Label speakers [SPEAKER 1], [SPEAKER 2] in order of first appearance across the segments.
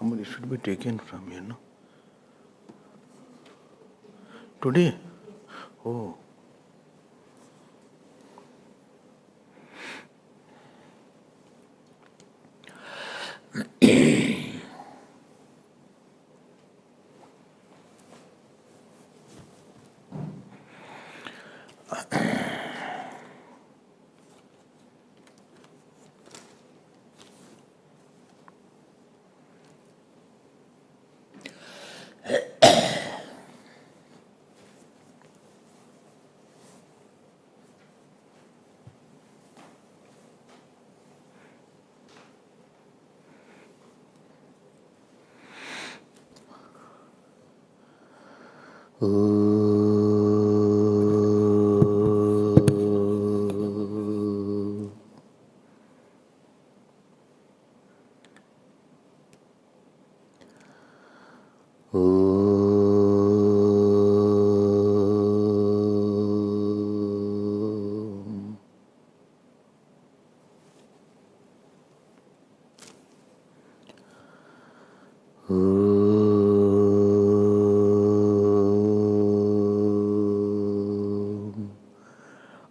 [SPEAKER 1] Somebody should be taken from you, no? Today? Oh.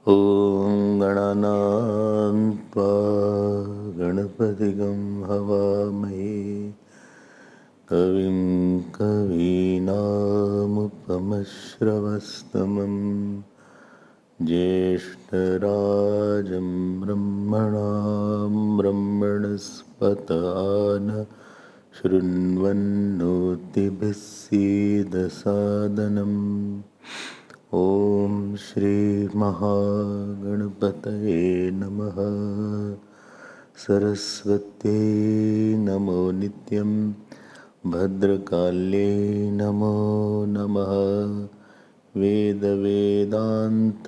[SPEAKER 1] ॐ गणानान्त्वा गणपतिगं हवामहे कविं कवीनामुपमश्रवस्तमं ज्येष्ठराजं ब्रह्मणां ब्रह्मणस्पत आनः शृण्वन्नोतिभिः सीदसादनम् ॐ श्री महागणपतये नमः। सरस्वत्यै नमो नित्यं भद्रकाल्ये नमो नमः। वेदान्त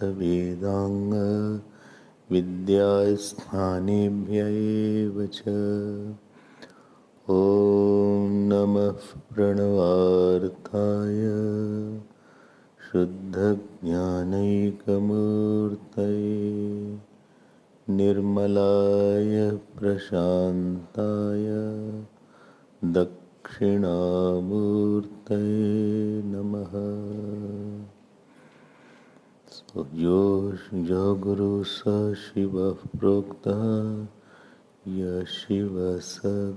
[SPEAKER 1] विद्यास्थानेभ्य एव च। ॐ नमः प्रणवार्थाय शुद्धज्ञानैकमूर्तये निर्मलाय प्रशान्ताय दक्षिणामूर्तये नमः। यो गुरु स शिवः प्रोक्तः य शिव स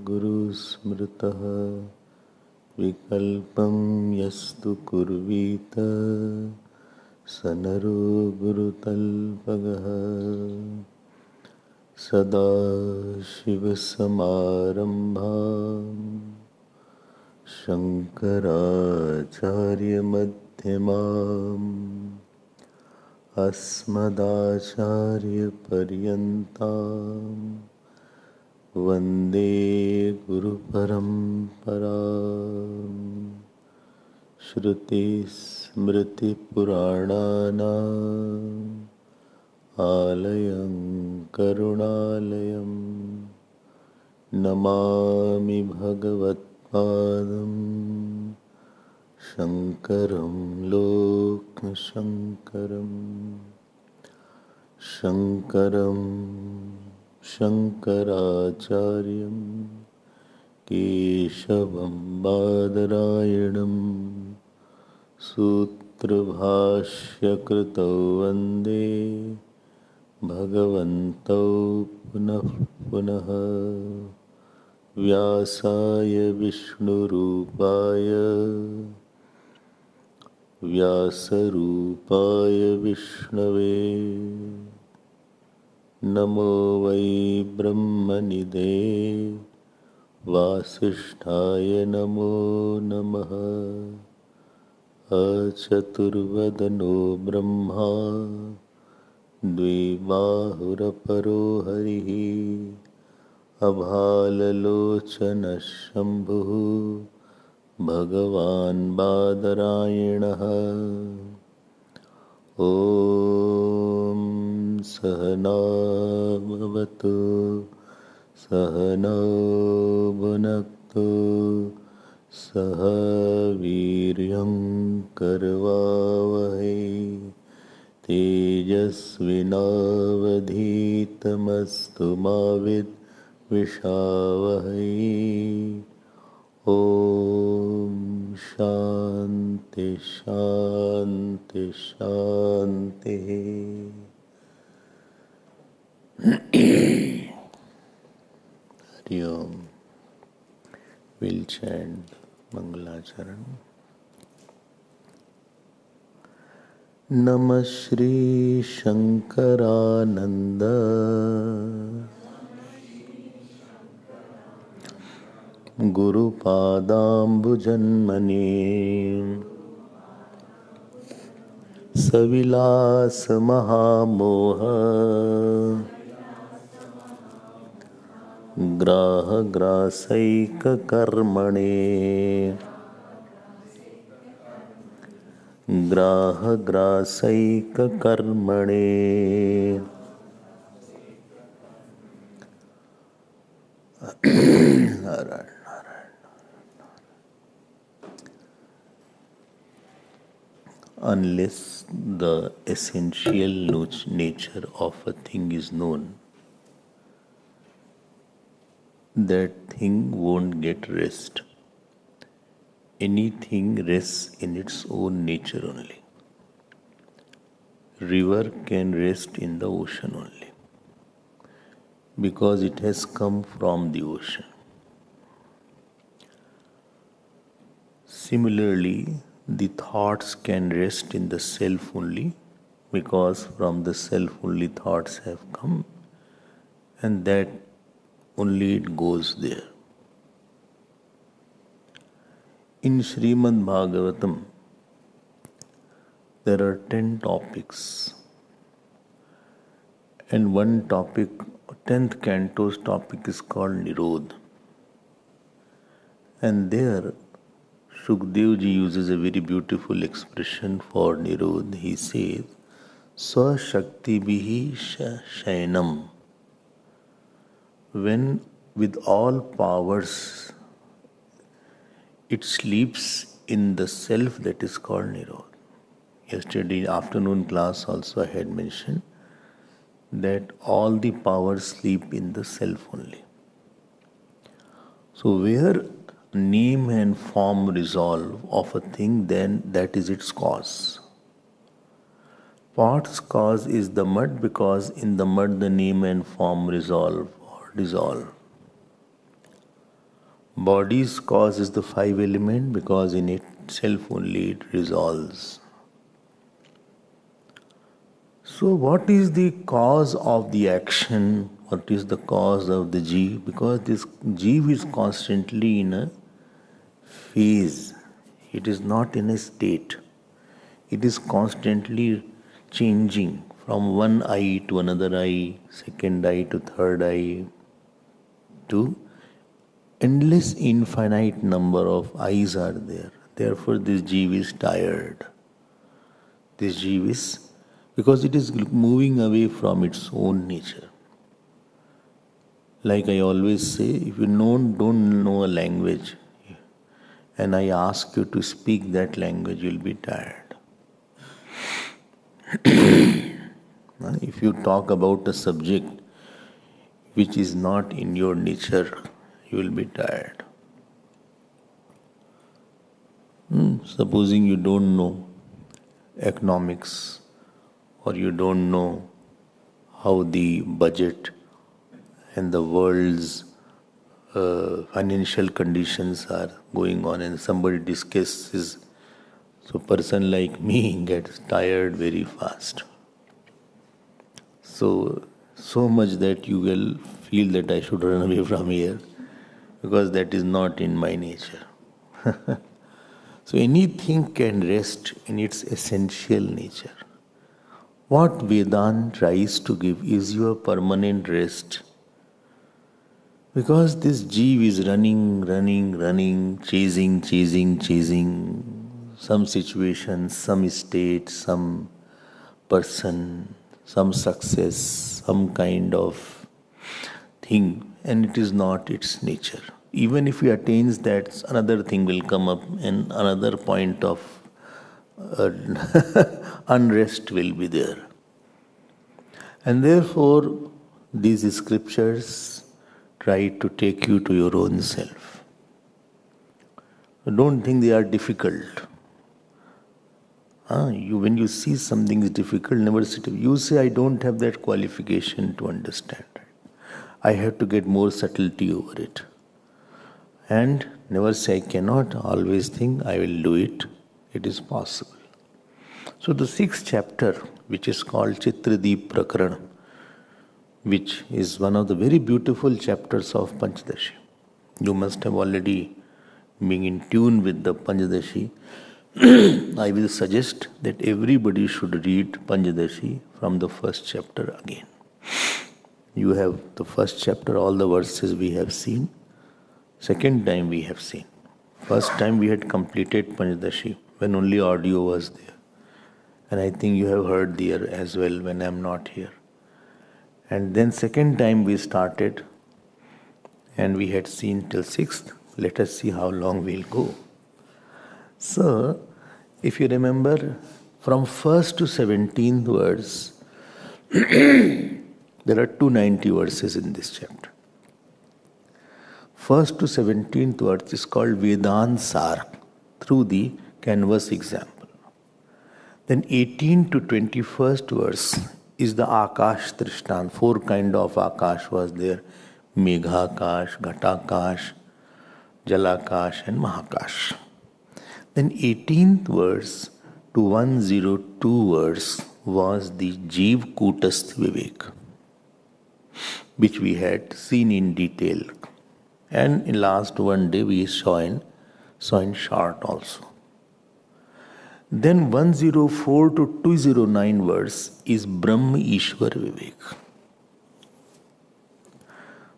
[SPEAKER 1] गुरु स्मृतः विकल्पं यस्तु कुर्वीत स नरो गुरुतल्पगः। सदा शिवसमारम्भां शङ्कराचार्यमध्यमाम् अस्मदाचार्यपर्यन्ताम् वन्दे गुरुपरम्पराम्। श्रुतिस्मृतिपुराणानाम् आलयं करुणालयं नमामि भगवत्पादं शङ्करं लोकशङ्करम्। शङ्करं शङ्कराचार्यं केशवं बादरायणं सूत्रभाष्यकृतौ वन्दे भगवन्तौ पुनः पुनः। व्यासाय विष्णुरूपाय व्यासरूपाय विष्णवे नमो वै ब्रह्मनिधे वासिष्ठाय नमो नमः। अचतुर्वदनो ब्रह्मा द्विबाहुरपरो हरिः अभाललोचनः शम्भुः भगवान् बादरायणः। ॐ सहना भवतु सहनौ भुनक्तु सह वीर्यं करवावहै तेजस्विनावधीतमस्तु मा विद्विषावहै। Om Shanti Shanti Shanti. Hari Om. We'll chant Mangalacharan. Namah Shri Shankarananda Guru Padambujanmane Savilas Mahamoha Graha Grasaika Karmane Graha Grasaika Karmane. Unless the essential nature of a thing is known, that thing won't get rest. Anything rests in its own nature only. River can rest in the ocean only, because it has come from the ocean. Similarly, the thoughts can rest in the self only, because from the self only thoughts have come, and that only it goes there. In Srimad Bhagavatam, there are 10 topics, and one topic, 10th canto's topic is called Nirodha. And there, Shukdev ji uses a very beautiful expression for Nirodha. He says, Swashakti bihi shayanam. When with all powers it sleeps in the self, that is called Nirodha. Yesterday afternoon class also I had mentioned that all the powers sleep in the self only. So where name and form resolve of a thing, then that is its cause. Pot's cause is the mud, because in the mud the name and form resolve or dissolve. Body's cause is the 5 element, because in itself only it resolves. So what is the cause of the action? What is the cause of the Jeev? Because this Jeev is constantly in a phase. It is not in a state. It is constantly changing from one eye to another eye, second eye to third eye, to endless infinite number of eyes are there. Therefore this Jeev is tired. This Jeev is, because it is moving away from its own nature. Like I always say, if you don't know a language, and I ask you to speak that language, you will be tired. If you talk about a subject which is not in your nature, you will be tired. Supposing you don't know economics, or you don't know how the budget and the world's financial conditions are going on, and somebody discusses, so person like me gets tired very fast. So much that you will feel that I should run away from here, because that is not in my nature. So anything can rest in its essential nature. What Vedanta tries to give is your permanent rest. Because this Jeev is running, chasing, some situation, some state, some person, some success, some kind of thing, and it is not its nature. Even if he attains that, another thing will come up, and another point of unrest will be there. And therefore, these scriptures try to take you to your own self. Don't think they are difficult. When you see something is difficult, never sit. You say, I don't have that qualification to understand. I have to get more subtlety over it. And never say, I cannot. Always think, I will do it. It is possible. So the 6th chapter, which is called Chitradeep Prakaran, which is one of the very beautiful chapters of Panchadashi. You must have already been in tune with the Panchadashi. I will suggest that everybody should read Panchadashi from the 1st chapter again. You have the 1st chapter, all the verses we have seen. 2nd time we have seen. 1st time we had completed Panchadashi when only audio was there. And I think you have heard there as well when I am not here. And then 2nd time we started and we had seen till 6th. Let us see how long we'll go. So, if you remember, from 1st to 17th verse, there are 290 verses in this chapter. 1st to 17th verse is called Vedanta Sar, through the canvas example. Then 18 to 21st verse is the Akash Trishtan. 4 kind of Akash was there. Meghakash, Ghatakash, Jalakash and Mahakash. Then 18th verse to 102 verse was the Jeev Kutastha Vivek, which we had seen in detail. And in last one day we saw in short also. Then 104 to 209 verse is Brahma Ishwar Vivek.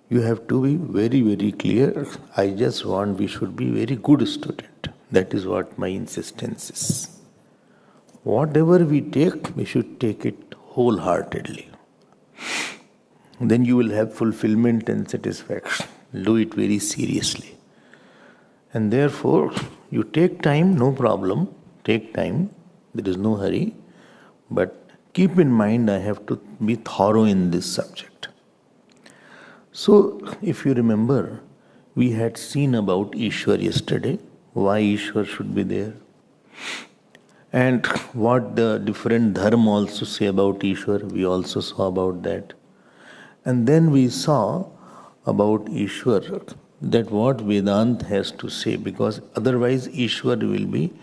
[SPEAKER 1] You have to be very, very clear. I just want we should be very good student. That is what my insistence is. Whatever we take, we should take it wholeheartedly. Then you will have fulfillment and satisfaction. Do it very seriously. And therefore, you take time, no problem. Take time. There is no hurry. But keep in mind, I have to be thorough in this subject. So, if you remember, we had seen about Ishwar yesterday. Why Ishwar should be there. And what the different dharma also say about Ishwar, we also saw about that. And then we saw about Ishwar, that what Vedanta has to say, because otherwise Ishwar will be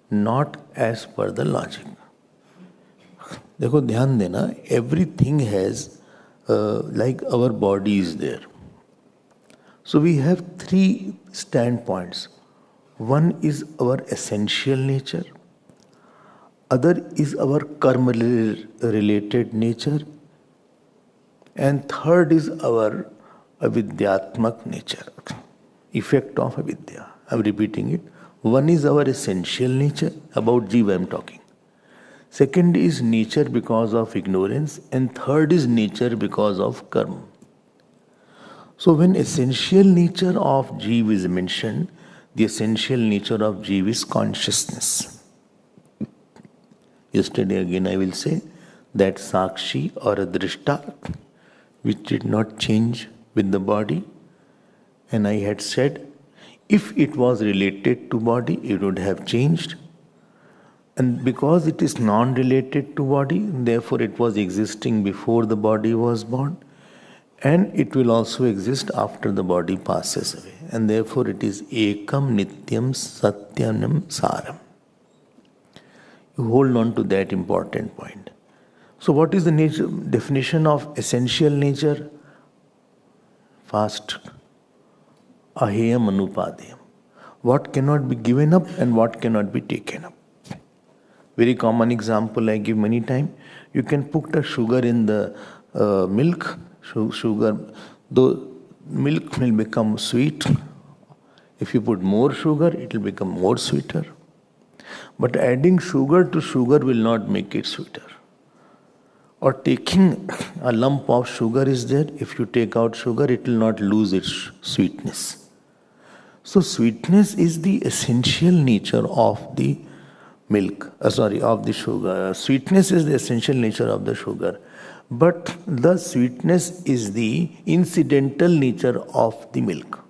[SPEAKER 1] not as per the logic. देखो ध्यान देना, everything has like our body is there. So we have 3 standpoints. One is our essential nature, other is our karma related nature, and third is our avidyatmak nature, effect of avidya. I am repeating it. One is our essential nature, about Jiva I am talking. Second is nature because of ignorance, and third is nature because of karma. So when essential nature of Jiva is mentioned, the essential nature of Jiva is consciousness. Yesterday again I will say that Sakshi or a Drishta, which did not change with the body, and I had said if it was related to body, it would have changed. And because it is non-related to body, therefore it was existing before the body was born, and it will also exist after the body passes away. And therefore it is Ekam Nityam Satyanam Saram. You hold on to that important point. So what is the definition of essential nature? Fast. Aheyam Anupadeyam. What cannot be given up and what cannot be taken up. Very common example I give many times. You can put a sugar in the milk. Sugar, though milk will become sweet. If you put more sugar, it will become more sweeter. But adding sugar to sugar will not make it sweeter. Or taking a lump of sugar is there. If you take out sugar, it will not lose its sweetness. So sweetness is the essential nature of the milk, of the sugar. Sweetness is the essential nature of the sugar. But the sweetness is the incidental nature of the milk.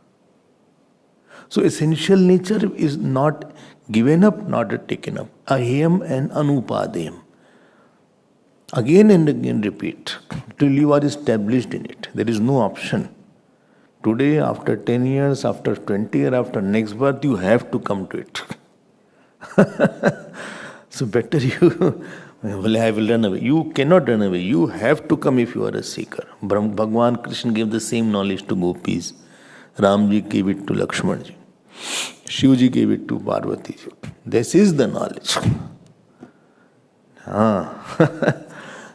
[SPEAKER 1] So essential nature is not given up, not taken up. Aham and anupadayam. Again and again repeat till you are established in it. There is no option. Today, after 10 years, after 20 years, after next birth, you have to come to it. So better you, well, I will run away. You cannot run away. You have to come if you are a seeker. Bhagwan Krishna gave the same knowledge to gopis. Ramji gave it to Lakshmanji. Shivji gave it to Parvati. This is the knowledge.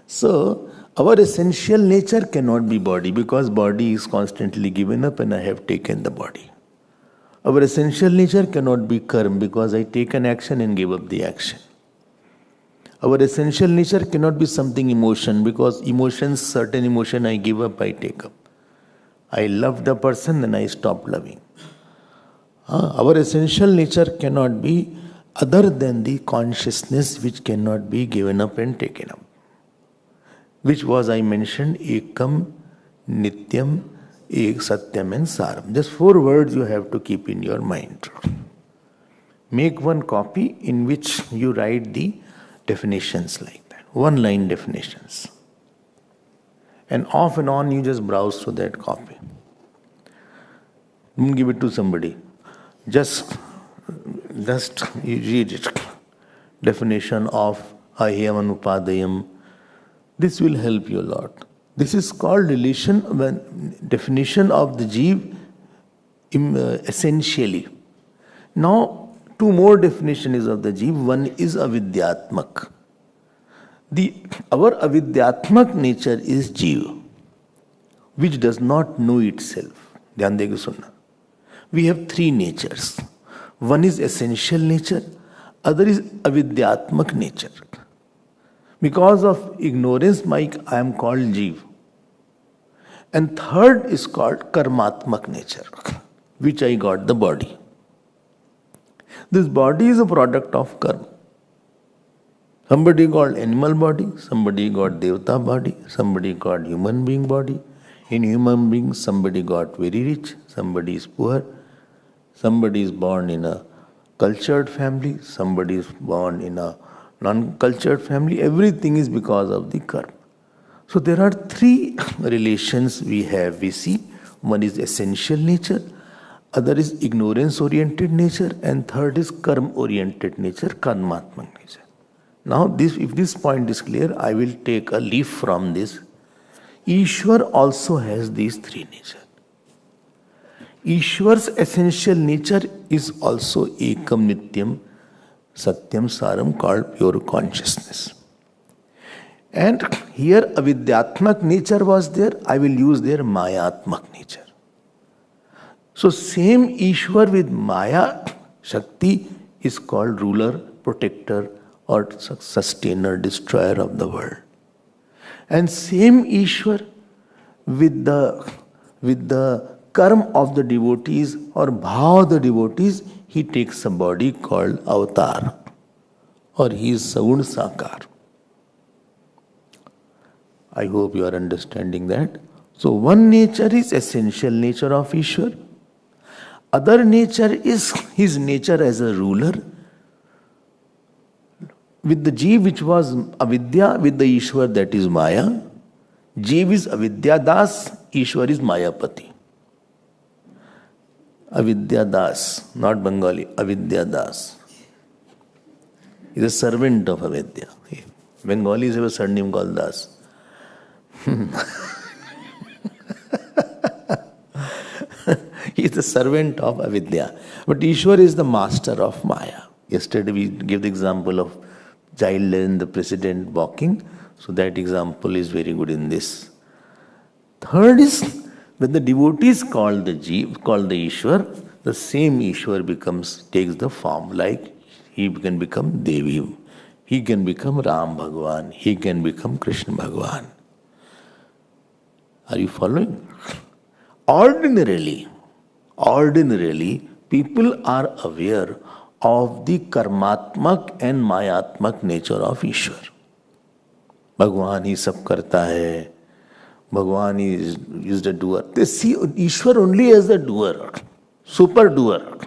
[SPEAKER 1] So, our essential nature cannot be body because body is constantly given up and I have taken the body. Our essential nature cannot be karma because I take an action and give up the action. Our essential nature cannot be something emotion because emotions, certain emotion I give up, I take up. I loved a person and I stop loving. Our essential nature cannot be other than the consciousness which cannot be given up and taken up. Which was, I mentioned, Ekam, Nityam, Ek, Satyam and Saram. Just 4 words you have to keep in your mind. Make one copy in which you write the definitions like that. 1-line definitions. And off and on you just browse through that copy. Don't give it to somebody. Just you read it. Definition of Aham Anupadayam. This will help you a lot. This is called definition of the Jeev essentially. Now, 2 more definitions of the Jeev. One is avidyatmak. Our avidyatmak nature is Jeev, which does not know itself. Dhyan dege sunna. We have 3 natures. One is essential nature, other is avidyatmak nature. Because of ignorance, I am called Jeev. And third is called karmatmak nature, which I got the body. This body is a product of karma. Somebody got animal body, somebody got devata body, somebody got human being body. In human beings, somebody got very rich, somebody is poor, somebody is born in a cultured family, somebody is born in a non-cultured family. Everything is because of the karma. So there are 3 relations we see. One is essential nature, other is ignorance-oriented nature, and third is karma-oriented nature, karmatmak nature. Now, if this point is clear, I will take a leaf from this. Ishwar also has these 3 natures. Ishwar's essential nature is also Ekam Nityam Satyam Saram, called pure consciousness. And here avidyatmak nature was there, I will use their mayatmak nature. So same Ishwar with Maya, Shakti is called ruler, protector or sustainer, destroyer of the world. And same Ishwar with the karma of the devotees or bhav of the devotees, he takes a body called avatar, or he is Sagun Sakar. I hope you are understanding that. So one nature is essential nature of Ishwar. Other nature is his nature as a ruler. With the Jeev which was avidya, with the Ishwar that is Maya. Jeev is avidya das, Ishwar is Mayapati. Avidya Das, not Bengali, Avidya Das. He is a servant of Avidya. Bengalis have a surname called Das. He is the servant of Avidya. But Ishwar is the master of Maya. Yesterday we gave the example of child and the president walking. So that example is very good in this. Third is when the devotees call the Jeev, call the Ishwar, the same Ishwar takes the form, like he can become Devi, he can become Ram Bhagwan, he can become Krishna Bhagwan. Are you following? Ordinarily, people are aware of the karmatmak and mayatmak nature of Ishwar. Bhagwan ही सब करता है. Bhagwan is the doer. They see Ishwar only as the doer. super doer.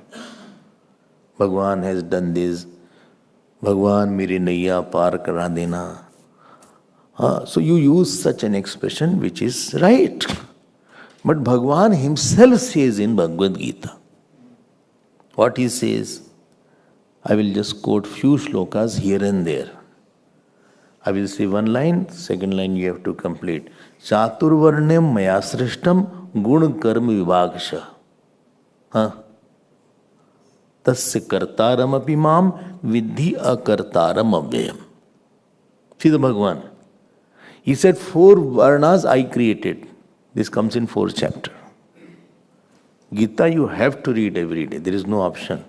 [SPEAKER 1] Bhagwan has done this. Bhagwan meri naiya par kara dena. So you use such an expression which is right. But Bhagwan himself says in Bhagavad Gita, what he says, I will just quote few shlokas here and there. I will say one line, second line you have to complete. Chaturvarnyam maya srishtam gun karma vibhagsha. Tasya kartaram api mam vidhi akartaram avyayam. See the Bhagwan. He said 4 varnas I created. This comes in 4th chapter. Gita you have to read every day. There is no option.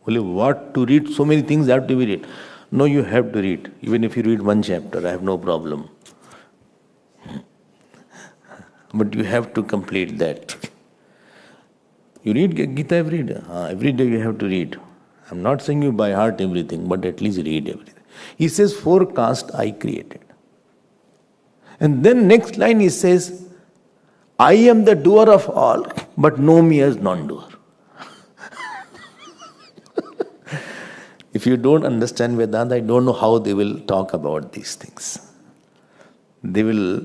[SPEAKER 1] Only what to read? So many things have to be read. No, you have to read. Even if you read 1 chapter, I have no problem. But you have to complete that. You read Gita every day. Every day you have to read. I'm not saying you by heart everything, but at least read everything. He says 4 castes I created. And then next line he says, I am the doer of all, but know me as non-doer. If you don't understand Vedanta, I don't know how they will talk about these things. They will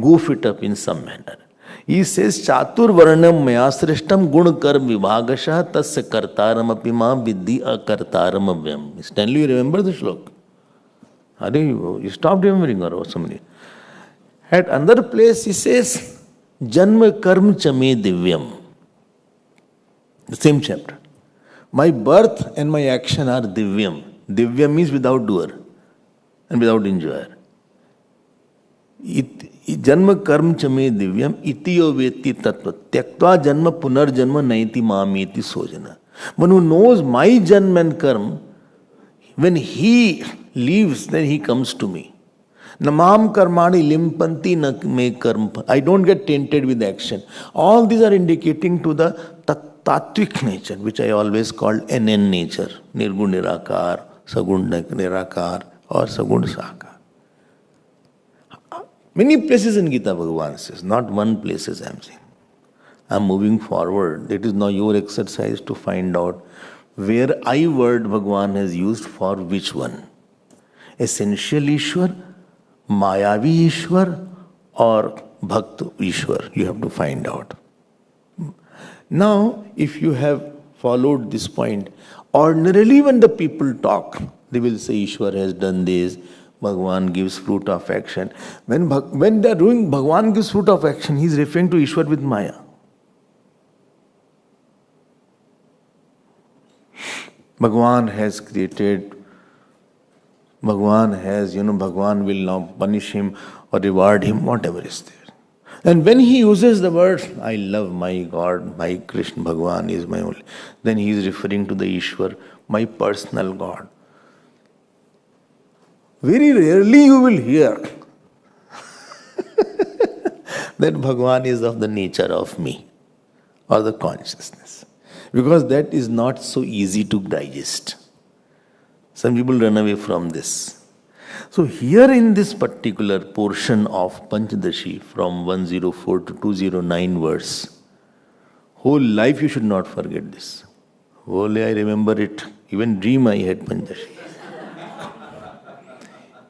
[SPEAKER 1] goof it up in some manner. He says, Chatur varnam maya srishtam gun kar vibhagasha tasya kartaram apima vidhi akartaram avyam. Stanley, you remember the shlok? You stopped remembering or somebody. At another place he says, Janma karm chame divyam. The same chapter. My birth and my action are divyam. Divyam means without doer and without enjoyer. Janma karm chame divyam itiyo veti tattva tyaktva janma punarjanma naiti mameti sojana. One who knows my janma and karm, when he leaves, then he comes to me. Namam karmani limpanti na me karma. I don't get tainted with action. All these are indicating to the Tattvic nature, which I always call NN nature. Nirgun Nirakar, Sagun Nirakar, or Sagun Sakar. Many places in Gita Bhagavan says, not one place as I am saying. I am moving forward. It is now your exercise to find out where I word Bhagavan has used for which one. Essential Ishwar, Mayavi Ishwar, or Bhakt Ishwar. You have to find out. Now, if you have followed this point, ordinarily when the people talk, they will say Ishwar has done this, Bhagavan gives fruit of action. When they are doing Bhagavan gives fruit of action, he is referring to Ishwar with Maya. Bhagavan has created, Bhagavan has, Bhagavan will now punish him or reward him, whatever is there. And when he uses the word, I love my God, my Krishna Bhagavan is my only, then he is referring to the Ishwar, my personal God. Very rarely you will hear that Bhagavan is of the nature of me or the consciousness. Because that is not so easy to digest. Some people run away from this. So here in this particular portion of Panchadashi from 104 to 209 verse, whole life you should not forget this. Wholly I remember it. Even dream I had Panchadashi.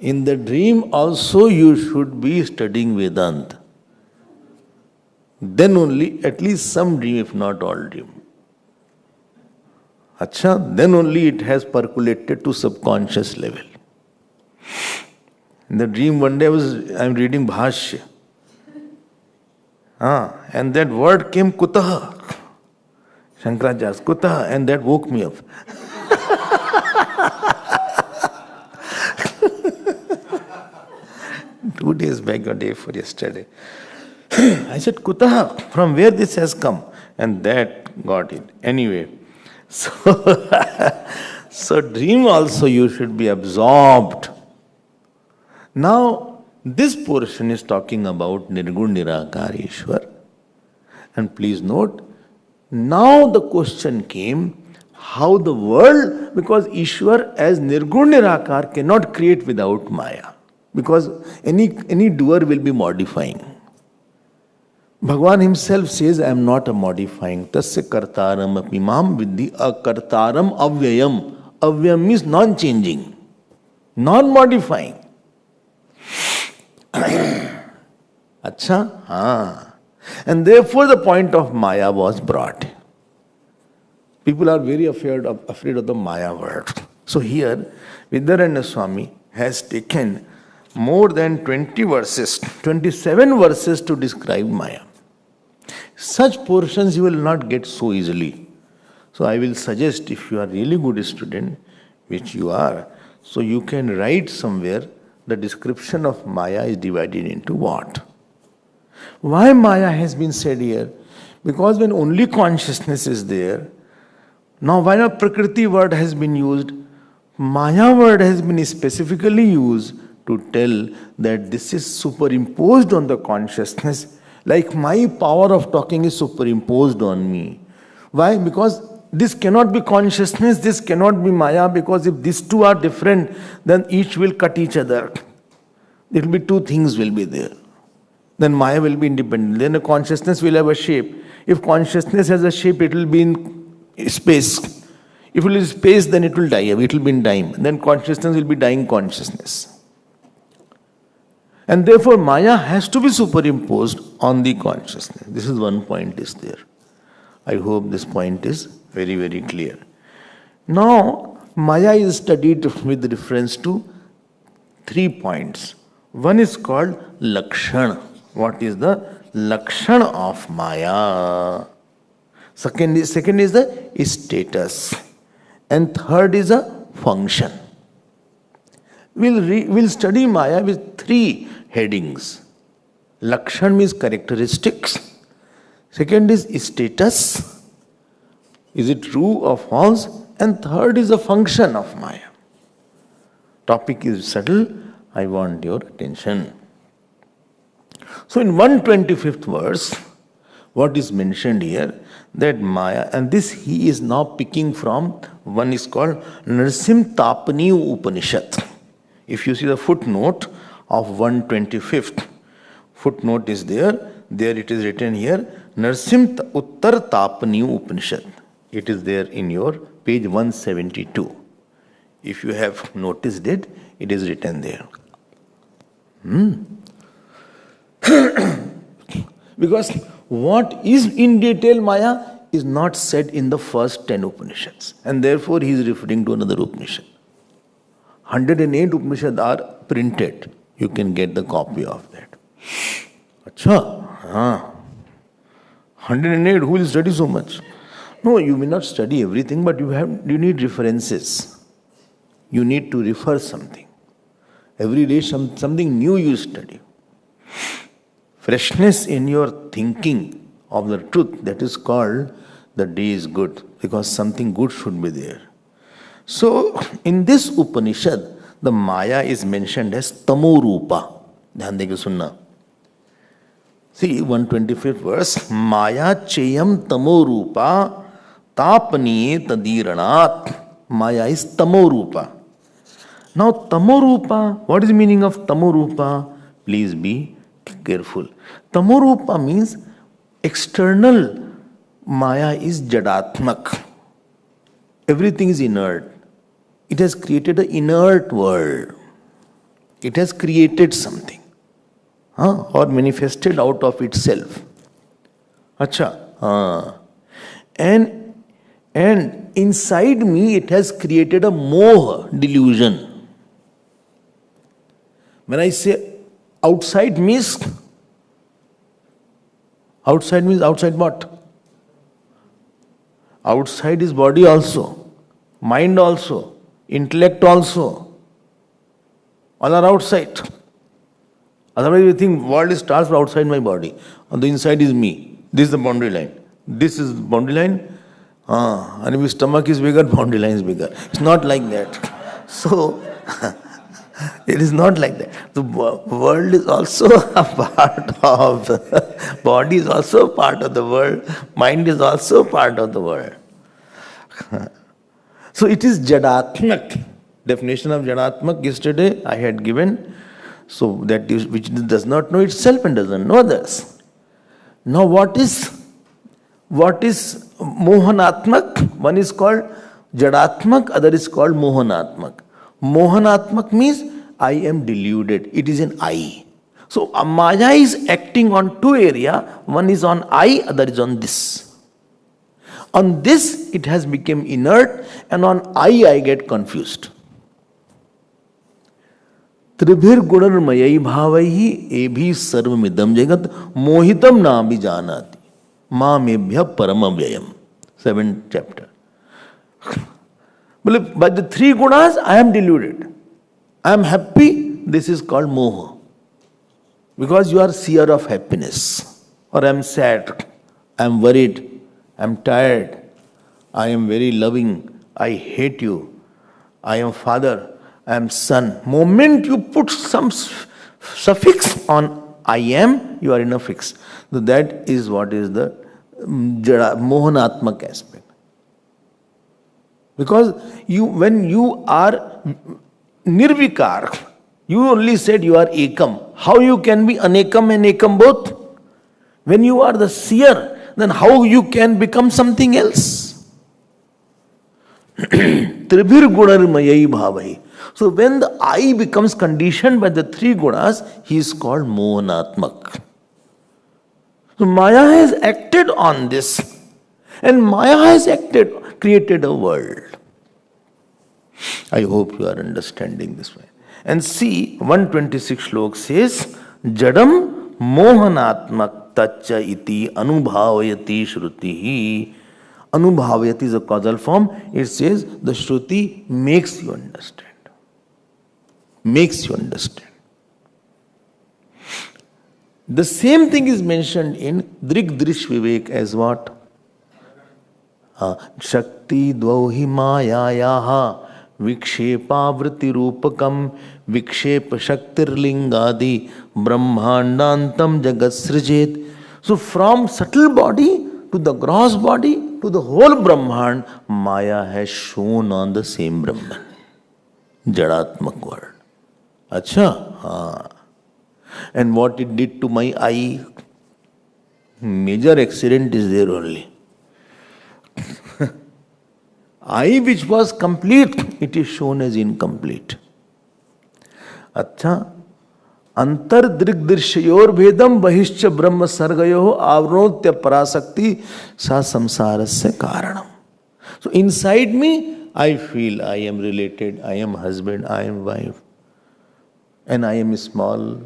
[SPEAKER 1] In the dream also you should be studying Vedanta. Then only, at least some dream, if not all dream. Then only it has percolated to subconscious level. In the dream one day I am reading Bhashya. And that word came Kutaha. Shankaracharya, Kutaha, and that woke me up. 2 days back, a day for yesterday. I said, Kutaha, from where this has come? And that got it. Anyway, so dream also you should be absorbed. Now, this portion is talking about Nirgun Nirakar Ishwar. And please note, now the question came, how the world, because Ishwar as Nirgun Nirakar cannot create without Maya. Because any doer will be modifying. Bhagavan himself says, I am not a modifying. Tasya kartaram apimam vidhi akartaram avyayam. Avyayam means non-changing, non-modifying. Acha? Haan. And therefore the point of Maya was brought. People are very afraid of the Maya word. So here, Vidyaranya Swami has taken more than 20 verses, 27 verses to describe Maya. Such portions you will not get so easily. So I will suggest, if you are really good student, which you are, so you can write somewhere the description of Maya is divided into what. Why Maya has been said here? Because when only consciousness is there, now why not Prakriti word has been used? Maya word has been specifically used to tell that this is superimposed on the consciousness, like my power of talking is superimposed on me. Why? Because this cannot be consciousness, this cannot be Maya, because if these two are different, then each will cut each other. There will be two things will be there. Then Maya will be independent. Then a consciousness will have a shape. If consciousness has a shape, it will be in space. If it is space, then it will die. It will be in time. Then consciousness will be dying consciousness. And therefore, Maya has to be superimposed on the consciousness. This is one point is there. I hope this point is very, very clear. Now, Maya is studied with reference to 3 points. One is called Lakshan. What is the Lakshan of Maya? Second is the status. And third is a function. We'll study Maya with 3 headings. Lakshan means characteristics. Second is status. Is it true or false? And third is a function of Maya. Topic is subtle. I want your attention. So in 125th verse, what is mentioned here, that Maya, and this he is now picking from, one is called Narsim Tapani Upanishad. If you see the footnote of 125th, footnote is there it is written here, Narsim Uttar Tapani Upanishad. It is there in your page 172. If you have noticed it, it is written there. Because what is in detail Maya is not said in the first 10 Upanishads. And therefore he is referring to another Upanishad. 108 Upanishads are printed. You can get the copy of that. Acha, 108, who will study so much? No, you may not study everything, but you need references. You need to refer something. Every day something new you study. Freshness in your thinking of the truth, that is called the day is good, because something good should be there. So, in this Upanishad, the Maya is mentioned as Tamorupa. Dhyan deke sunna. See, 125th verse, Maya cheyam Tamorupa tapani tadiranat. Maya is Tamorupa. Now, Tamorupa, what is the meaning of Tamorupa? Please be careful. Tamorupa means external. Maya is Jadatmak. Everything is inert. It has created an inert world. It has created something. Or manifested out of itself. Acha. And inside me it has created a moha, delusion. When I say outside means outside what? Outside is body also, mind also, intellect also. All are outside. Otherwise, you think world starts from outside my body. On the inside is me. This is the boundary line. This is the boundary line. And if your stomach is bigger, boundary line is bigger. It's not like that. So, it is not like that. The world is also a part of, body is also a part of the world, mind is also part of the world. So it is Jadatmak. Definition of Jadatmak yesterday I had given. So that is which does not know itself and doesn't know others. Now what is Mohanatmak? One is called Jadatmak, other is called Mohanatmak. Mohanatmak means I am deluded. It is an I. So Maya is acting on two areas. One is on I, other is on this. On this it has become inert, and on I get confused. त्रिभिर गुणर्मयी भावैहि एभि सर्वमिदं जगत मोहितम ना विजानाति मामेभ्य परम व्ययम. 7th chapter. By the three gunas I am deluded. I am happy. This is called moha. Because you are seer of happiness. Or I am sad. I am worried. I am tired. I am very loving. I hate you. I am father. I am son. Moment you put some suffix on I am, you are in a fix. So that is what is the Mohanatmak aspect. Because when you are nirvikar, you only said you are ekam. How you can be anekam and ekam both? When you are the seer, then how you can become something else? Tribhir gunarmayai bhavai. So when the I becomes conditioned by the three gunas, he is called Mohanatmak. So Maya has acted on this, and Maya has created a world. I hope you are understanding this way. And see, 126 slok says, Jadam Mohanatmak Tacha iti anubhavayati shrutihi. Anubhavayati is a causal form. It says the Shruti makes you understand. Makes you understand. The same thing is mentioned in Drig Drish Vivek as what? Shakti dvauhi mayayaha vikshepavritti rupakam vikshepa shaktir lingadi brahmandantam jagat. So from subtle body to the gross body to the whole Brahman, Maya has shown on the same Brahman. Jadatmak world. Acha? Haan. And what it did to my eye? Major accident is there only. Eye which was complete, it is shown as incomplete. Acha? Antar drigdirshayor bhedam bahishcha brahma sargayo avrotya parasakti sa samsarasya karanam. So inside me, I feel I am related, I am husband, I am wife. And I am small,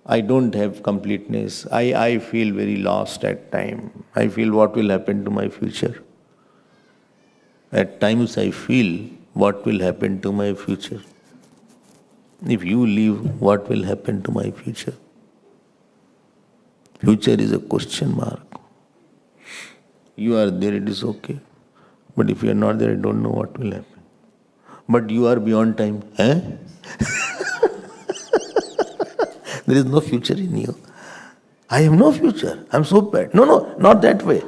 [SPEAKER 1] I don't have completeness, I feel very lost at times. I feel what will happen to my future. At times I feel what will happen to my future. If you leave, what will happen to my future? Future is a question mark. You are there, it is okay. But if you are not there, I don't know what will happen. But you are beyond time. Eh? There is no future in you. I have no future. I am so bad. No, not that way.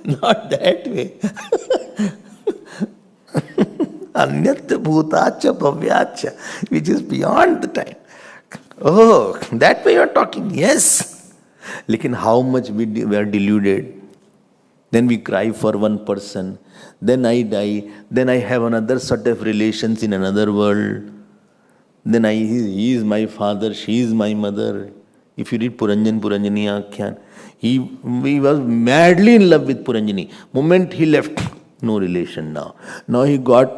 [SPEAKER 1] Not that way. Anyatya bhutacha bhavyacha, which is beyond the time. Oh, that way you are talking. Yes. Lekin how much we are deluded. Then we cry for one person. Then I die. Then I have another set of relations in another world. Then he is my father, she is my mother. If you read Puranjani Akhyan, he was madly in love with Puranjani. Moment he left, no relation now. Now he got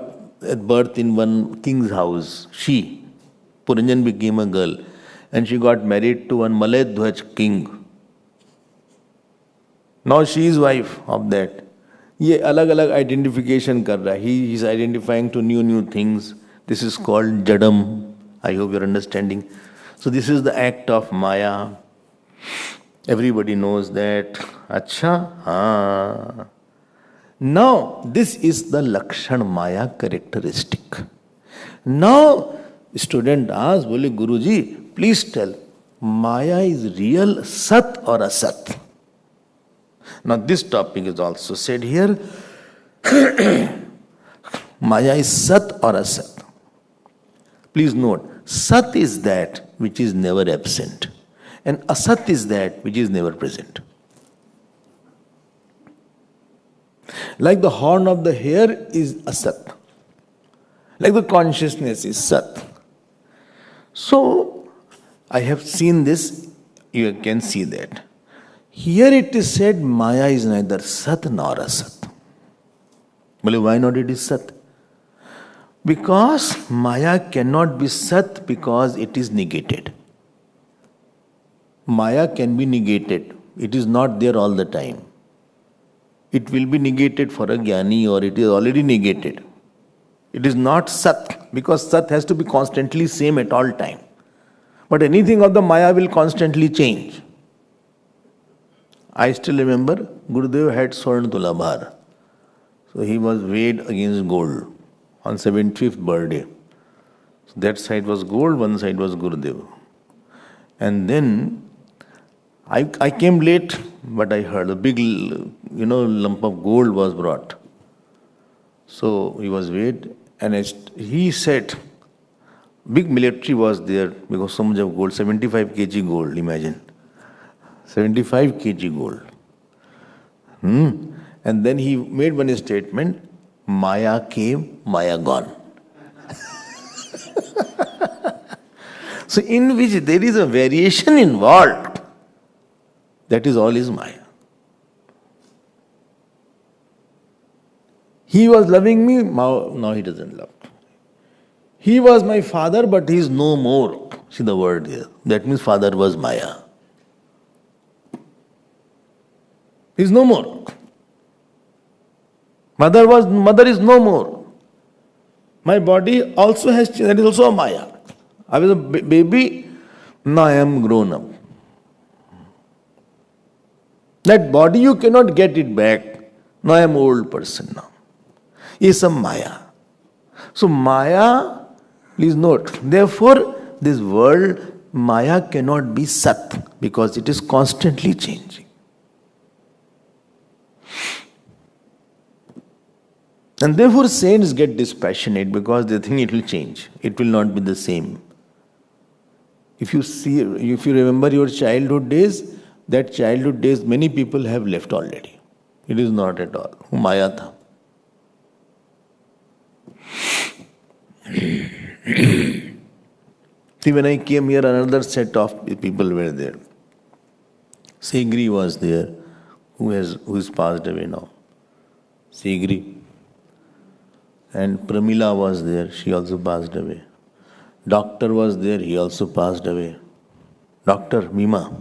[SPEAKER 1] at birth in one king's house. Puranjan became a girl. And she got married to one Malayadhwaj king. Now she is wife of that. Ye alag identification kar raha. He is identifying to new things. This is called Jadam. I hope you are understanding. So this is the act of Maya. Everybody knows that. Acha? Haan. Now this is the Lakshan Maya characteristic. Now student asks, Bole Guruji, please tell, Maya is real Sat or Asat? Now this topic is also said here. Maya is Sat or Asat. Please note, Sat is that which is never absent, and Asat is that which is never present. Like the horn of the hare is Asat, like the consciousness is Sat. So, I have seen this, you can see that. Here it is said Maya is neither Sat nor Asat. Well, why not it is Sat? Because Maya cannot be Sat because it is negated. Maya can be negated. It is not there all the time. It will be negated for a jnani or it is already negated. It is not Sat because Sat has to be constantly same at all time. But anything of the Maya will constantly change. I still remember Gurudev had Swarna Tulabhar. So he was weighed against gold on 75th birthday. So that side was gold, one side was Gurudev. And then I came late, but I heard a big, lump of gold was brought. So he was weighed, and he said, big military was there because so much of gold, 75 kg gold, imagine. 75 kg gold. And then he made one statement, Maya came, Maya gone. So in which there is a variation involved. That is all is Maya. He was loving me, now he doesn't love me. He was my father, but he is no more. See the word here. That means father was Maya. He is no more. Mother is no more. My body also has changed. That is also a Maya. I was a baby, now I am grown up. That body you cannot get it back. Now I am old person now. Is a Maya. So Maya, please note, therefore this world, Maya cannot be Sat because it is constantly changing. And therefore saints get dispassionate because they think it will change. It will not be the same. If you remember your childhood days, that childhood days many people have left already. It is not at all. Maya tha. See, when I came here, another set of people were there. Segri was there, who is passed away now. Segri. And Pramila was there, she also passed away. Doctor was there, he also passed away. Dr. Mima.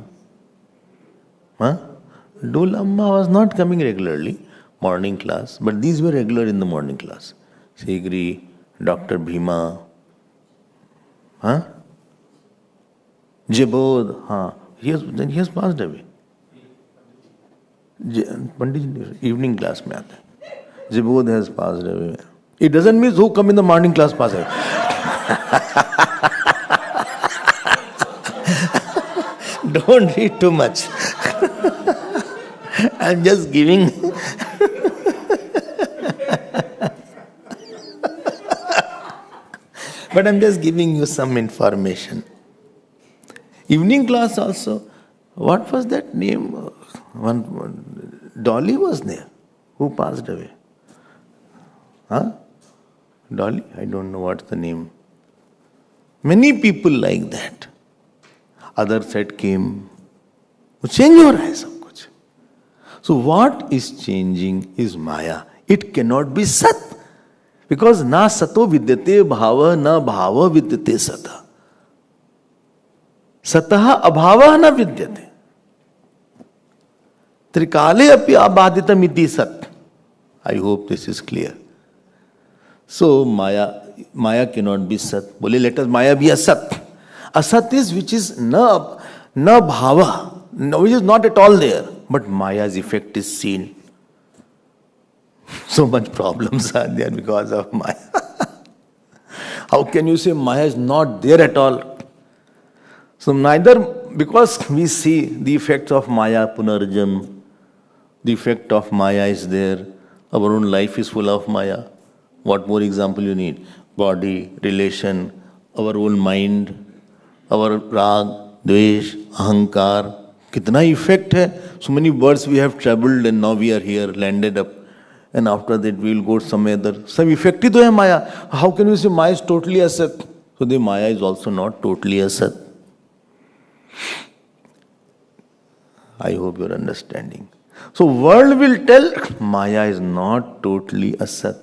[SPEAKER 1] Dul Amma was not coming regularly, morning class, but these were regular in the morning class. Segri, Dr. Bhima, Jabod, he has passed away. Pandit evening class mein aata hai. Jabod has passed away. It doesn't mean who come in the morning class pass away. Don't read too much. I'm just giving. But I'm just giving you some information. Evening class also. What was that name? One Dolly was there. Who passed away? Dolly? I don't know what's the name. Many people like that. Other set came. Change your eyes. So what is changing is Maya. It cannot be Sat. Because na sato vidyate bhava na bhava vidyate sata. Sataha abhava na vidyate. Trikale api abhaditam iti sat. I hope this is clear. So Maya cannot be Sat. Bole, let us Maya be a Sat. A Sat is which is na bhava, which is not at all there. But Maya's effect is seen. So much problems are there because of Maya. How can you say Maya is not there at all? So neither, because we see the effects of Maya, Punarjam, the effect of Maya is there. Our own life is full of Maya. What more example you need? Body, relation, our own mind, our rag, dvesh, ahankar. Kitna effect hai? So many birds we have traveled and now we are here, landed up. And after that we will go somewhere other. Some effect hi to hai Maya. How can you say Maya is totally asat? So the Maya is also not totally asat. I hope you are understanding. So world will tell Maya is not totally asat.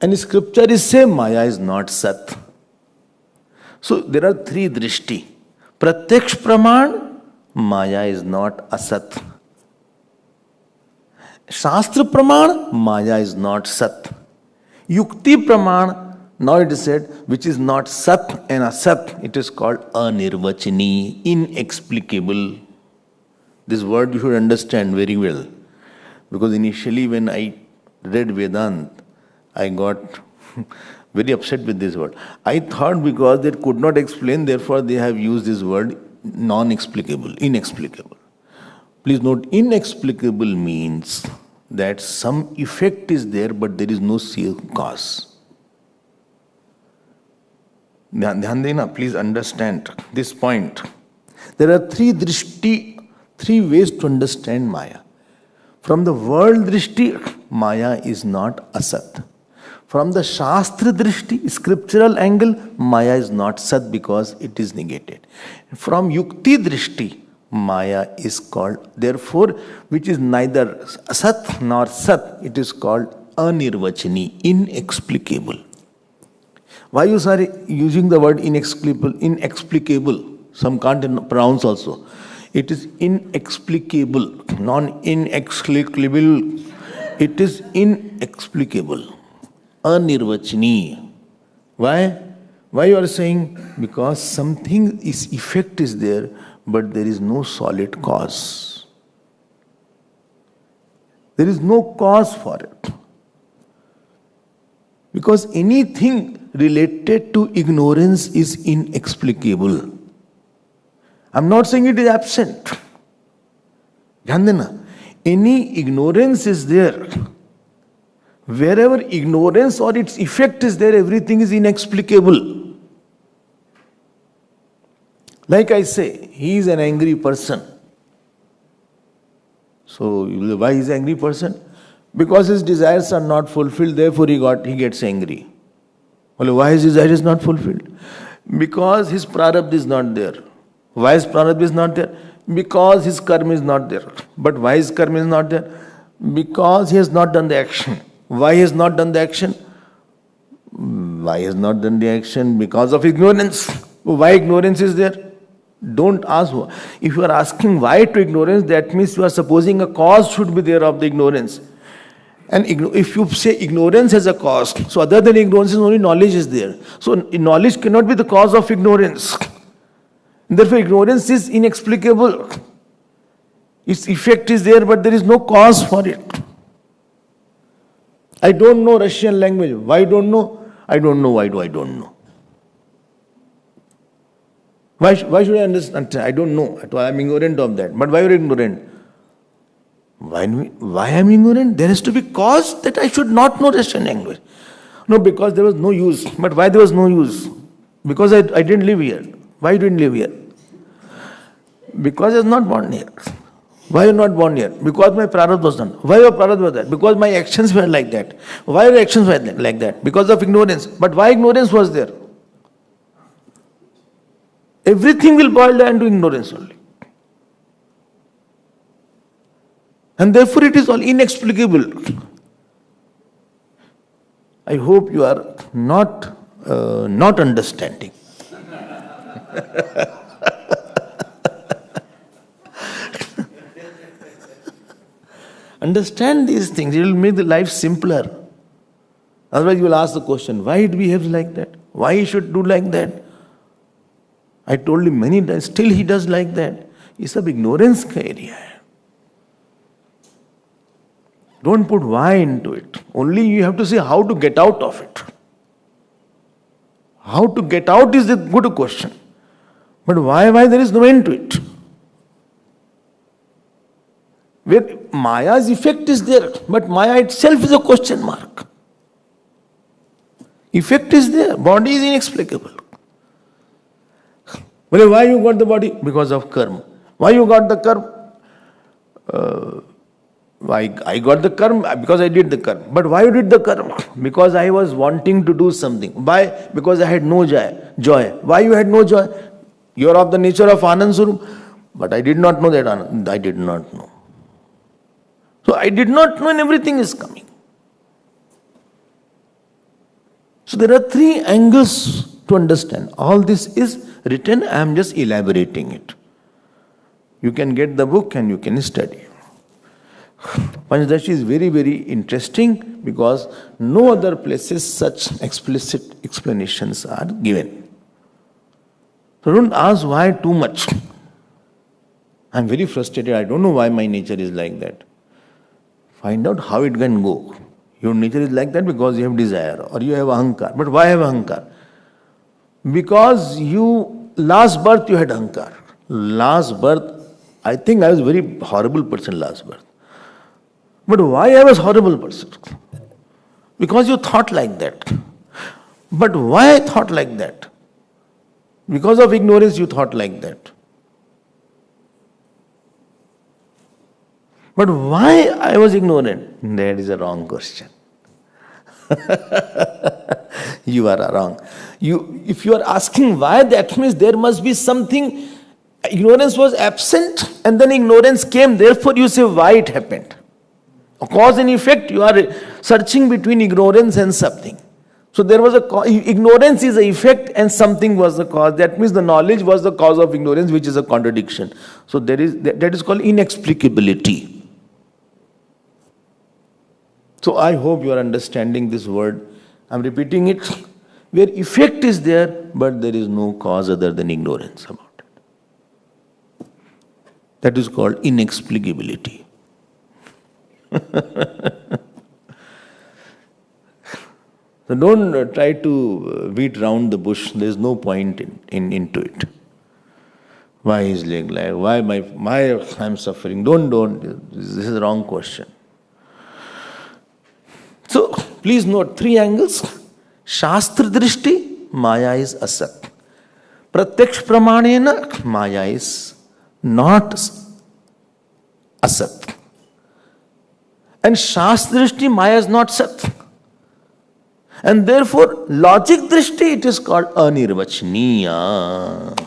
[SPEAKER 1] And scripture is saying Maya is not sat. So there are three drishti. Pratyaksh praman, Maya is not asat. Shastra praman, Maya is not sat. Yukti praman, now it is said, which is not sat and asat, it is called anirvachani, inexplicable. This word you should understand very well. Because initially when I read Vedanta, I got very upset with this word. I thought because they could not explain, therefore they have used this word non-explicable, inexplicable. Please note, inexplicable means that some effect is there but there is no cause. Dhyan dena, please understand this point. There are three ways to understand Maya. From the world drishti, Maya is not asat. From the Shastra drishti, scriptural angle, Maya is not sat because it is negated. From Yukti drishti, Maya is called, therefore, which is neither asat nor sat, it is called anirvachani, inexplicable. Why you are using the word inexplicable? Inexplicable. Some can't pronounce also. It is inexplicable, non-inexplicable. It is inexplicable. Anirvachani. Why? Why you are saying? Because something is effect is there, but there is no solid cause. There is no cause for it. Because anything related to ignorance is inexplicable. I'm not saying it is absent. Any ignorance is there. Wherever ignorance or its effect is there, everything is inexplicable. Like I say, he is an angry person. So, why is he an angry person? Because his desires are not fulfilled, therefore he gets angry. Well, why his desire is not fulfilled? Because his prarabdha is not there. Why his prarabdha is not there? Because his karma is not there. But why his karma is not there? Because he has not done the action. Why he has not done the action? Why he has not done the action? Because of ignorance. Why ignorance is there? Don't ask. If you are asking why to ignorance, that means you are supposing a cause should be there of the ignorance. And if you say ignorance has a cause, so other than ignorance, only knowledge is there. So knowledge cannot be the cause of ignorance. Therefore, ignorance is inexplicable. Its effect is there, but there is no cause for it. I don't know Russian language. Why don't know? I don't know. Why do I don't know? Why should I understand? I don't know. I am ignorant of that. But why are you ignorant? Why I am ignorant? There has to be cause that I should not know Russian language. No, because there was no use. But why there was no use? Because I didn't live here. Why you didn't live here? Because I was not born here. Why you not born here? Because my prarabdha was done. Why your prarabdha was that? Because my actions were like that. Why your actions were like that? Because of ignorance. But why ignorance was there? Everything will boil down to ignorance only. And therefore it is all inexplicable. I hope you are not understanding. Understand these things, it will make the life simpler. Otherwise you will ask the question, why it behaves like that? Why he should do like that? I told him many times, still he does like that. It's a ignorance ka area. Don't put why into it. Only you have to say how to get out of it. How to get out is a good question. But why there is no end to it. Where Maya's effect is there, but Maya itself is a question mark. Effect is there, body is inexplicable. Well, why you got the body? Because of karma. Why you got the karma? Why I got the karma? Because I did the karma. But why you did the karma? Because I was wanting to do something. Why? Because I had no joy. Why you had no joy? You are of the nature of Anand Swarup. But I did not know that Anand. I did not know. So I did not know, and everything is coming. So there are three angles to understand. All this is written, I am just elaborating it. You can get the book and you can study. Panchadashi is very, very interesting because no other places such explicit explanations are given. So don't ask why too much. I am very frustrated. I don't know why my nature is like that. Find out how it can go. Your nature is like that because you have desire or you have ahankar. But why have ahankar? Because last birth you had ahankar. Last birth, I think I was a very horrible person last birth. But why I was horrible person? Because you thought like that. But why I thought like that? Because of ignorance you thought like that. But why I was ignorant? That is a wrong question. You are wrong. If you are asking why, that means there must be something. Ignorance was absent and then ignorance came. Therefore you say why it happened. A cause and effect, you are searching between ignorance and something. So there was ignorance is the effect and something was the cause. That means the knowledge was the cause of ignorance, which is a contradiction. So that is called inexplicability. So I hope you are understanding this word. I am repeating it. Where effect is there, but there is no cause other than ignorance about it. That is called inexplicability. So don't try to beat round the bush. There is no point into it. Why is leg like? Why I am suffering? Don't. This is the wrong question. So please note three angles. Shastra drishti, Maya is asat. Pratyaksh pramanena, Maya is not asat. And Shastra drishti, Maya is not sat. And therefore, logic drishti, it is called anirvachaniya.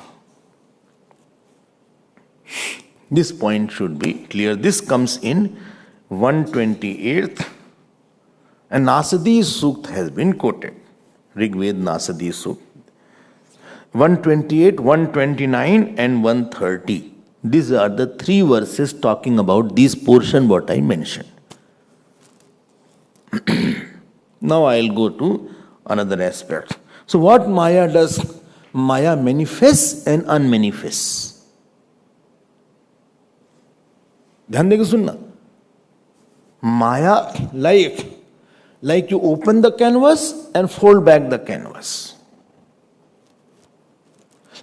[SPEAKER 1] This point should be clear. This comes in 128th. And Nasadi Sukta has been quoted. Rigved Nasadi Sukta. 128, 129 and 130. These are the three verses talking about this portion what I mentioned. Now I will go to another aspect. So what Maya does? Maya manifests and unmanifests. Dhyan deke sunna. Maya like you open the canvas and fold back the canvas.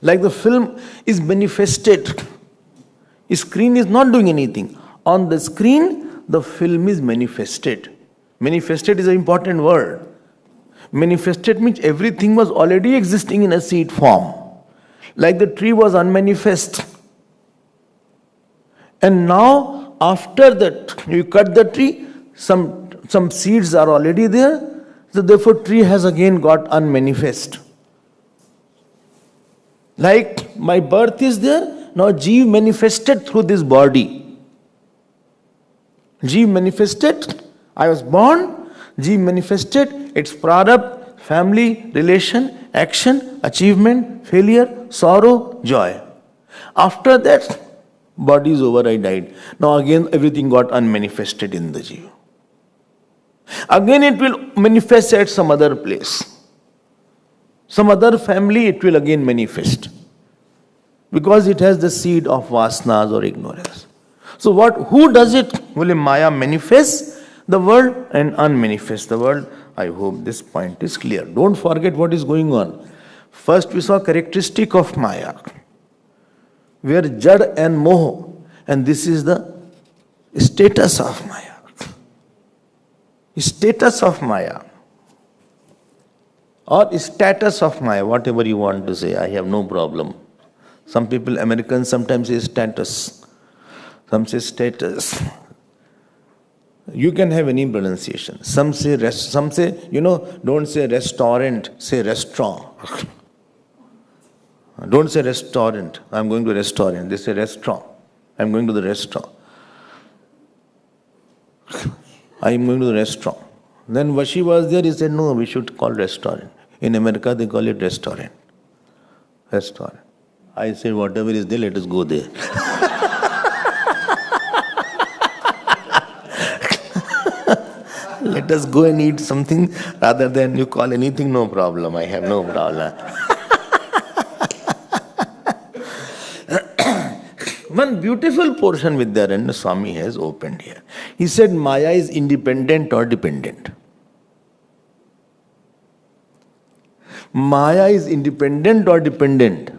[SPEAKER 1] Like the film is manifested. Screen is not doing anything. On the screen, the film is manifested. Manifested is an important word. Manifested means everything was already existing in a seed form. Like the tree was unmanifest. And now, after that, you cut the tree, some seeds are already there. So therefore, tree has again got unmanifest. Like my birth is there, now Jeev manifested through this body. Jeev manifested, I was born, Jeev manifested, its prarabdha, family, relation, action, achievement, failure, sorrow, joy. After that, body is over, I died. Now again everything got unmanifested in the Jeev. Again it will manifest at some other place. Some other family it will again manifest. Because it has the seed of vasanas or ignorance. So who does it? Will Maya manifest the world and unmanifest the world? I hope this point is clear. Don't forget what is going on. First we saw characteristic of Maya. Where Jad and Moh. And this is the status of Maya. Status of Maya. Or status of Maya, whatever you want to say, I have no problem. Some people, Americans, sometimes say status. Some say status. You can have any pronunciation. Some say don't say restaurant, say restaurant. Don't say restaurant. I'm going to restaurant. They say restaurant. I'm going to the restaurant. I'm going to the restaurant. Then Vashi was there, he said, no, we should call restaurant. In America, they call it restaurant. Restaurant. I said, whatever is there, let us go there. Let us go and eat something rather than you call anything, no problem. I have no problem. One beautiful portion Vidyaranya Swami has opened here. He said Maya is independent or dependent. Maya is independent or dependent?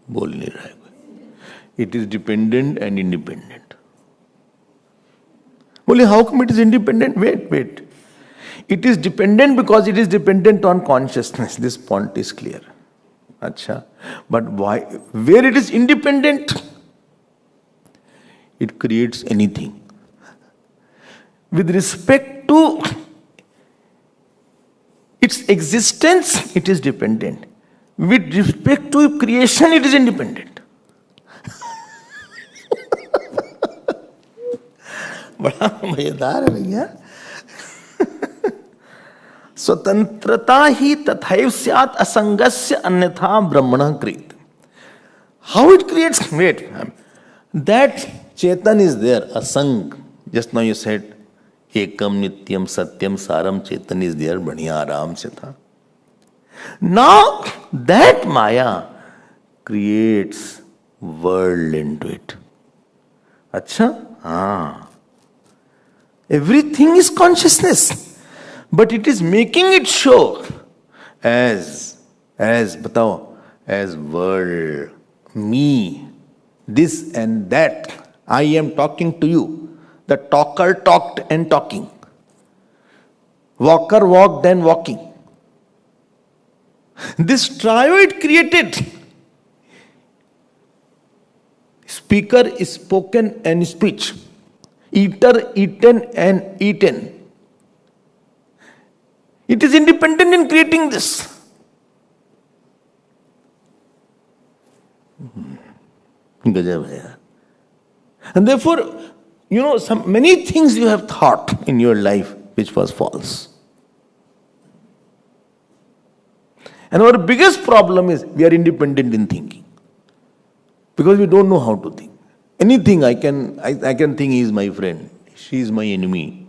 [SPEAKER 1] बोल नहीं रहा है कोई. It is dependent and independent. बोले how come it is independent? Wait. It is dependent because it is dependent on consciousness. This point is clear. Acha. But why? Where it is independent? It creates anything. With respect to its existence, it is dependent. With respect to creation, it is independent. बड़ा मजेदार है भैया. स्वतंत्रता ही तथैव स्यात् असंगस्य अन्यथा ब्रह्मणः क्रियते. How it creates? Wait. That Chetan is there, asang. Just now you said, ekam nityam satyam saram Chetan is there, बढ़िया आराम से था. Now that Maya creates world into it. अच्छा? हाँ. Everything is consciousness, but it is making it show as बताओ, as world, me, this and that. I am talking to you. The talker talked and talking. Walker walked and walking. This trio it created. Speaker is spoken and speech. Eater eaten and eaten. It is independent in creating this. Gajab hai yaar. And therefore, many things you have thought in your life which was false. And our biggest problem is we are independent in thinking. Because we don't know how to think. Anything I can think he is my friend. She is my enemy.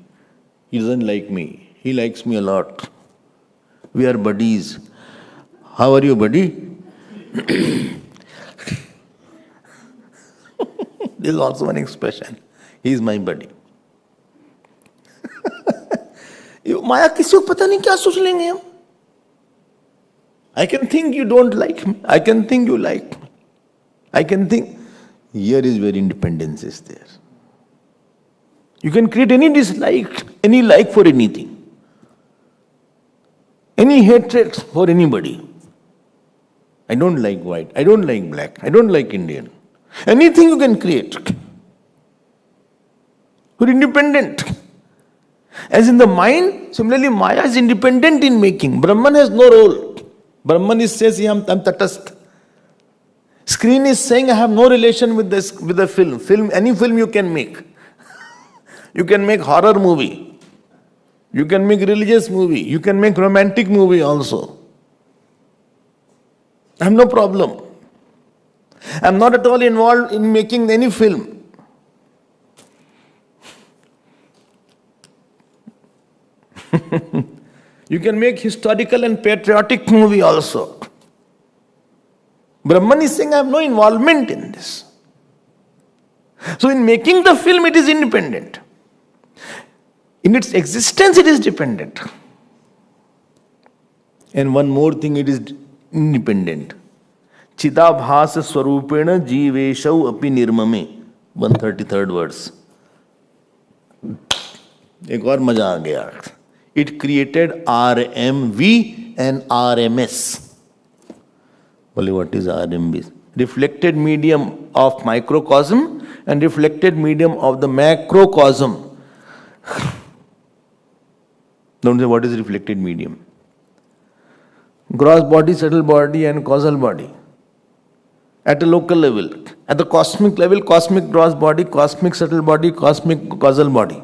[SPEAKER 1] He doesn't like me. He likes me a lot. We are buddies. How are you, buddy? This is also an expression. He is my buddy. माया किसी को पता नहीं क्या सोच लेंगे हम. I can think you don't like me. I can think you like me. I can think. Here is where independence is there. You can create any dislike, any like for anything. Any hatred for anybody. I don't like white. I don't like black. I don't like Indian. Anything you can create. You're independent. As in the mind, similarly Maya is independent in making. Brahman has no role. Brahman says, I'm tatastha. Screen is saying, I have no relation with the film. Any film you can make. You can make horror movie. You can make religious movie. You can make romantic movie also. I have no problem. I am not at all involved in making any film. You can make historical and patriotic movie also. Brahman is saying, I have no involvement in this. So in making the film, it is independent. In its existence, it is dependent. And one more thing, it is independent. Chidabhas swarupena jiveshau api nirmame. 133rd verse. एक और मजा आ गया. It created RMV and RMS. Well, what is RMV? reflected medium of microcosm and reflected medium of the macrocosm. Don't say what is reflected medium. Gross body, subtle body and causal body. At a local level. At the cosmic level, cosmic gross body, cosmic subtle body, cosmic causal body.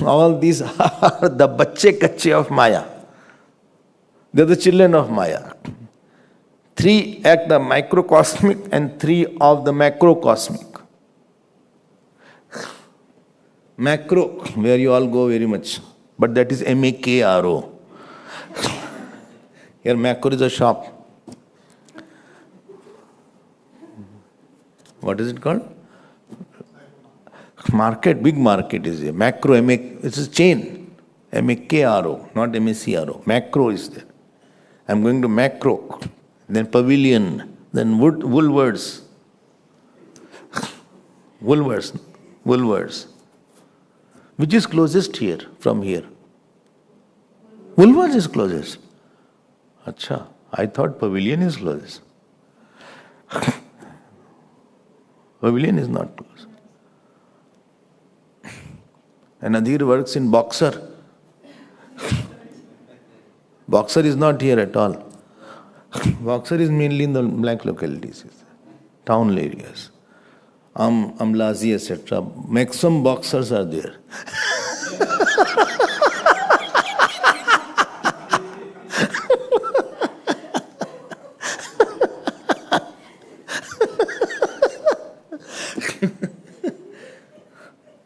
[SPEAKER 1] All these are the bacche kache of Maya. They are the children of Maya. 3 at the microcosmic and 3 of the macrocosmic. Macro, where you all go very much. But that is M-A-K-R-O. Here macro is a shop. What is it called? Market, big market is here. Macro, it's a chain. M-A-K-R-O, not M-A-C-R-O. Macro is there. I'm going to macro. Then pavilion. Then Woolworths. Woolworths. Which is closest here, from here? Woolworths is closest. Acha, I thought pavilion is closest. Pavilion is not close. And Adhir works in Boxer. Boxer is not here at all. Boxer is mainly in the black localities, town areas. Amlazi, etc. Maximum boxers are there.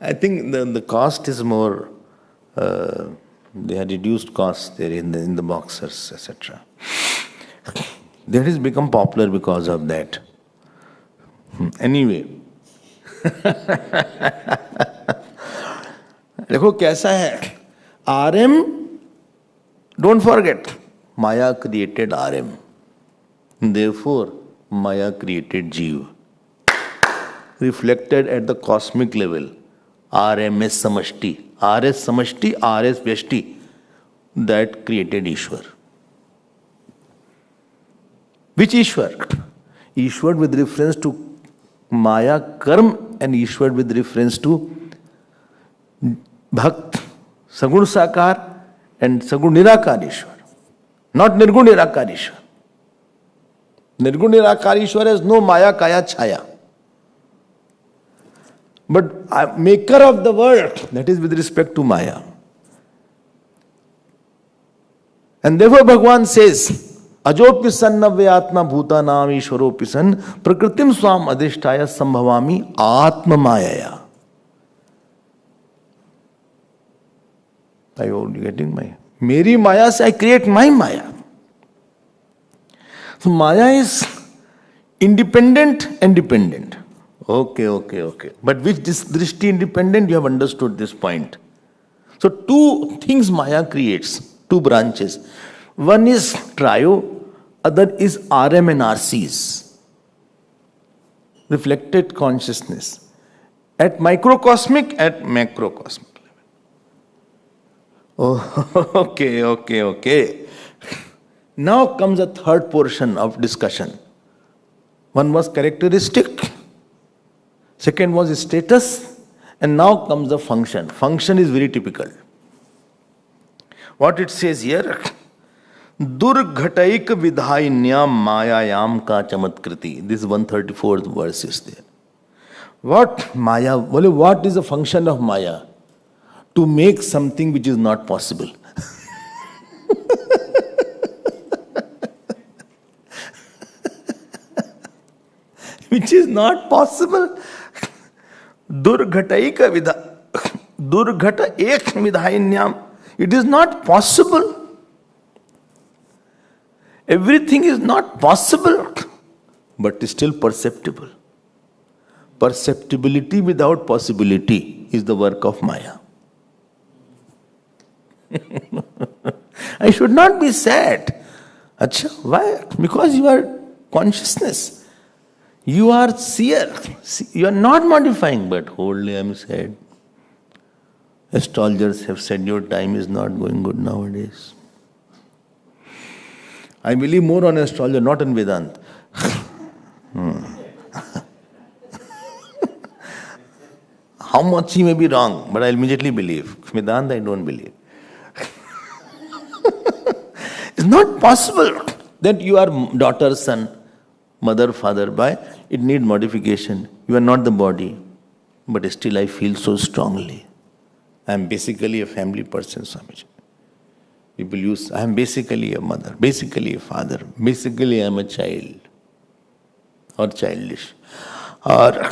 [SPEAKER 1] I think the cost is more, they had reduced costs there in the boxers, etc. That has become popular because of that. Anyway. देखो कैसा है RM, don't forget, Maya created RM. Therefore, Maya created Jeev. Reflected at the cosmic level. RMS Samashti. RS Samashti, RS Vyashti. That created Ishwar. Which Ishwar? Ishwar with reference to Maya Karm and Ishwar with reference to Bhakt, Sagun Sakar and Sagun Nirakar Ishwar. Not Nirgun Nirakar Ishwar. Nirgun Nirakar Ishwar has no Maya Kaya Chaya. But maker of the world, that is with respect to Maya. And therefore Bhagavan says, Ajopi sannavayatma bhuta naam ishwaropi san prakritim swam adhishtaya sambhavami atma mayaya. Are you getting my? Meri maya se I create my maya. So maya is independent and dependent. Okay. But which drishti independent? You have understood this point. So 2 things Maya creates, 2 branches. One is trio, other is RM and RCs. Reflected consciousness. At microcosmic, at macrocosmic level. Oh, okay. Now comes a third portion of discussion. One was characteristic. Second was status. And now comes the function. Function is very typical. What it says here, Durghataik vidhainyam mayayam ka chamatkriti. This 134th verse is there. What Maya, what is the function of Maya? To make something which is not possible. Which is not possible. Durghata ek vidhainyam. It is not possible. Everything is not possible, but still perceptible. Perceptibility without possibility is the work of Maya. I should not be sad. Achha, why? Because you are consciousness. You are seer. You are not modifying, but wholly I am sad. Astrologers have said your time is not going good nowadays. I believe more on astrology, not on Vedanta. How much he may be wrong, but I immediately believe. Vedanta, I don't believe. It's not possible that you are daughter, son, mother, father. By it need modification. You are not the body, but still I feel so strongly. I am basically a family person, Swamiji. People use, I am basically a mother, basically a father, basically I am a child or childish. Or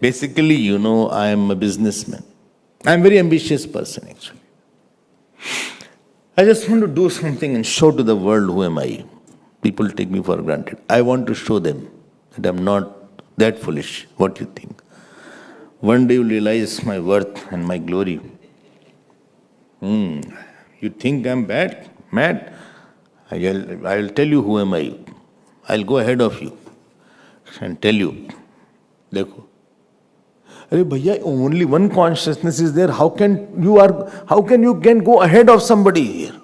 [SPEAKER 1] basically, I am a businessman. I am a very ambitious person actually. I just want to do something and show to the world who am I. People take me for granted. I want to show them that I am not that foolish. What do you think? One day you will realize my worth and my glory. You think I'm bad? Mad? I'll tell you who am I. I'll go ahead of you and tell you. Dekho. Arey bhaiya, only one consciousness is there. How can you can go ahead of somebody here?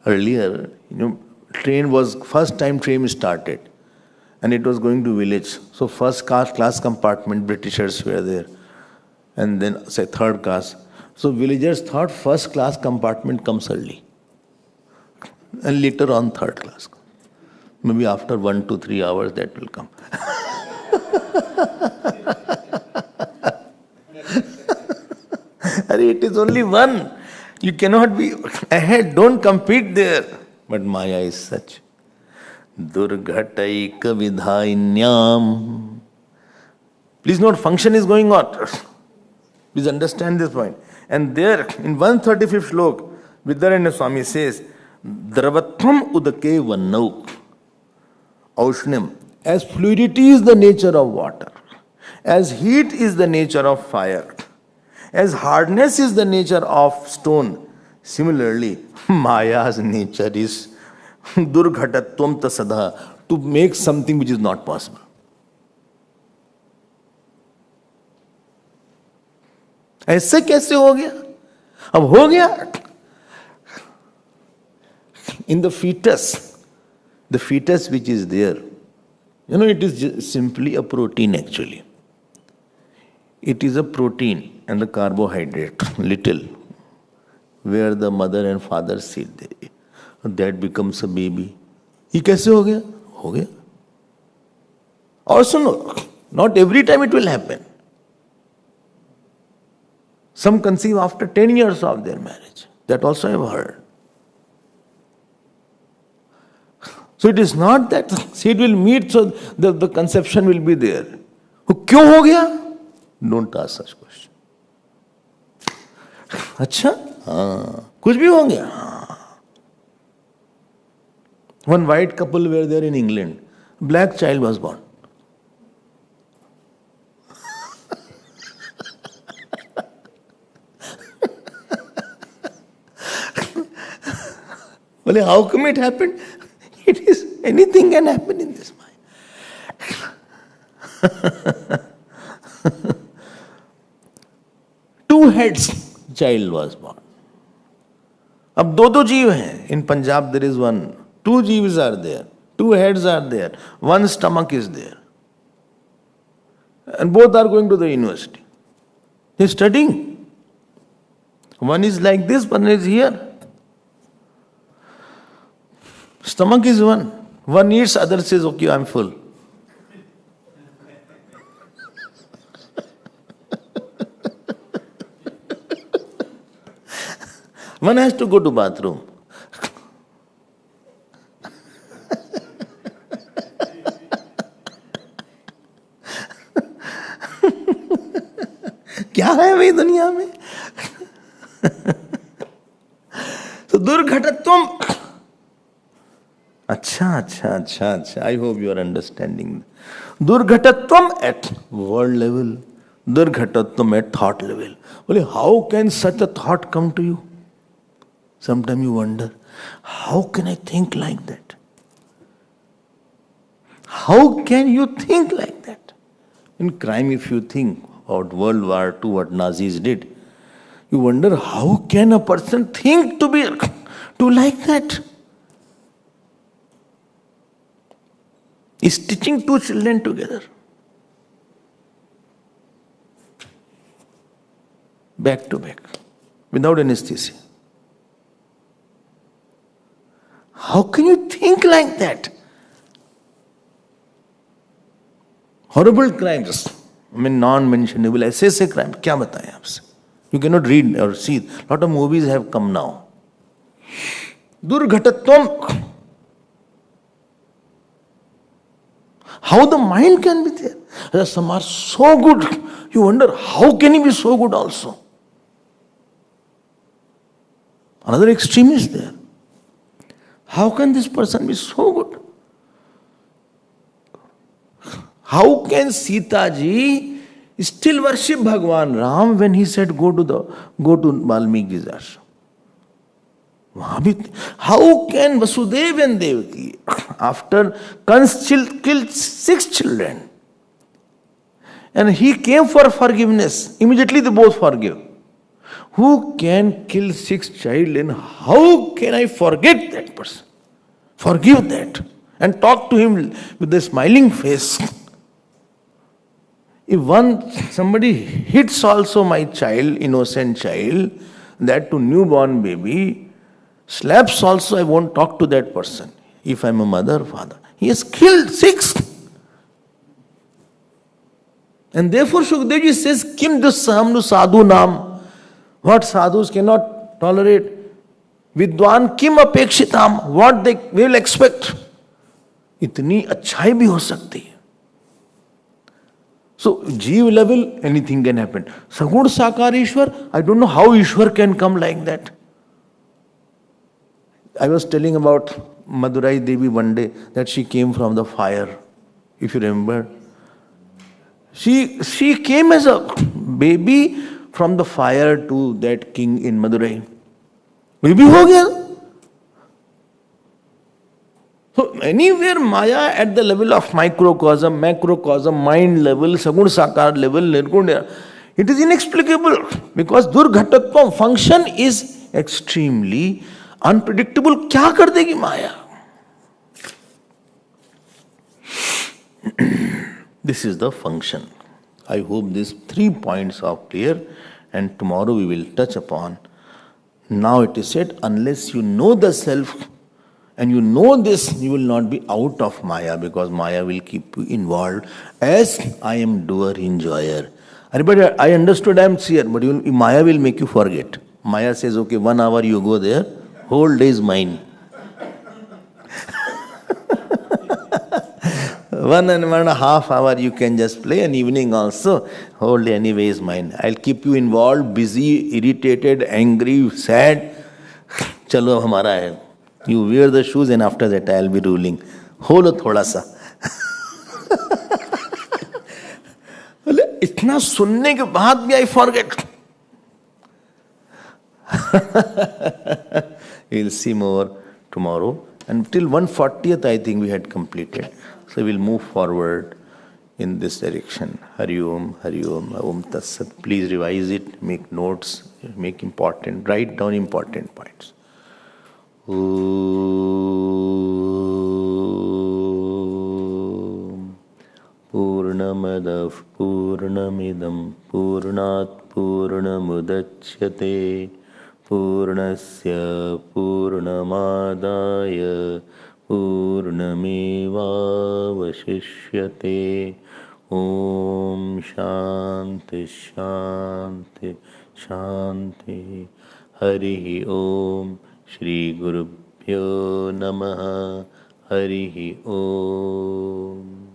[SPEAKER 1] Earlier, first time train started, and it was going to village. So first class compartment, Britishers were there, and then say third class. So villagers thought first class compartment comes early, and later on third class. Maybe after 1 to 3 hours that will come. It is only one. You cannot be ahead. Don't compete there. But Maya is such. Durghataika vidhainyam. Please note, function is going on. Please understand this point. And there, in 135th slok, Vidyaranya Swami says, Dravatvam udake vannau. Aushnim. As fluidity is the nature of water, as heat is the nature of fire, as hardness is the nature of stone, similarly, Maya's nature is durghatatvam tasada, to make something which is not possible. ऐसे कैसे हो गया? अब हो गया. In the fetus which is there, it is just simply a protein actually. It is a protein and a carbohydrate, little, where the mother and father sit there. That becomes a baby. ये कैसे हो गया? हो गया. Also no, not every time it will happen. Some conceive after 10 years of their marriage. That also I have heard. So it is not that seed will meet, so the conception will be there. क्यों हो गया? Don't ask such question. अच्छा? हाँ. कुछ भी हो गया? हाँ. One white couple were there in England. Black child was born. Well, how come it happened? It is, anything can happen in this mind. 2 heads child was born. अब दो जीव हैं. In Punjab there is one. 2 jeeves are there. 2 heads are there. 1 stomach is there. And both are going to the university. They are studying. One is like this, one is here. Stomach is one. One eats, other says, okay, I'm full. One has to go to bathroom. क्या है भाई दुनिया में? तो दुर्घटत्वम. अच्छा. I hope you are understanding. Durghatatvam at world level. Durghatatvam at thought level. Well, how can such a thought come to you? Sometimes you wonder, how can I think like that? How can you think like that? In crime, if you think about World War II, what Nazis did, you wonder, how can a person think to like that? is stitching two children together. Back to back, without anesthesia. How can you think like that? Horrible crimes, non-mentionable, ऐसे crime, क्या बताएं आपसे? You cannot read or see. Lot of movies have come now. Durghatatvam. How the mind can be there? Some are so good. You wonder, how can he be so good also? Another extreme is there. How can this person be so good? How can Sita ji still worship Bhagwan Ram when he said go to Valmiki's ashram? How can Vasudev and Devaki, after Kans killed 6 children, and he came for forgiveness, immediately they both forgive. Who can kill 6 children, and how can I forget that person? Forgive that and talk to him with a smiling face. If somebody hits also my child, innocent child, that to newborn baby, slaps also, I won't talk to that person. If I'm a mother, father. He has killed 6. And therefore Shukdev says, Kim dussaham sadhu naam. What sadhus cannot tolerate. Vidwan kim apekshitam. What they will expect. Itni achhai bhi ho sakti hai. So, Jeev level, anything can happen. Sagun Sakar Ishwar, I don't know how Ishwar can come like that. I was telling about Madurai Devi one day that she came from the fire. If you remember. She came as a baby from the fire to that king in Madurai. Baby ho gaya. So anywhere Maya at the level of microcosm, macrocosm, mind level, Sagun Sakar level, Nirguna, it is inexplicable because Durghatatvam function is extremely unpredictable. Kya kar degi Maya? This is the function. I hope these 3 points are clear, and tomorrow we will touch upon. Now it is said, unless you know the self, and you know this, you will not be out of Maya, because Maya will keep you involved as I am doer, enjoyer. Everybody, I understood I am seer, but Maya will make you forget. Maya says, okay, 1 hour you go there, whole day is mine. 1.5 hours you can just play, and evening also, whole day anyway is mine. I'll keep you involved, busy, irritated, angry, sad. Chalo, hamara hai. You wear the shoes, and after that I'll be ruling. Holo thoda sa. Itna sunne ke baad bhi I forget. We'll see more tomorrow. Until 140th I think we had completed. So we'll move forward in this direction. Hari Om, Om Tat Sat. Please revise it, make notes, write down important points. Purnamadav Purnamidam Purnat Purnamudachyate Purnasya Purnamadaya Purnamevavashishyate. Om Shanti Shanti Shanti. Hari Om. Shri Gurubhyo Namaha. Hari Om.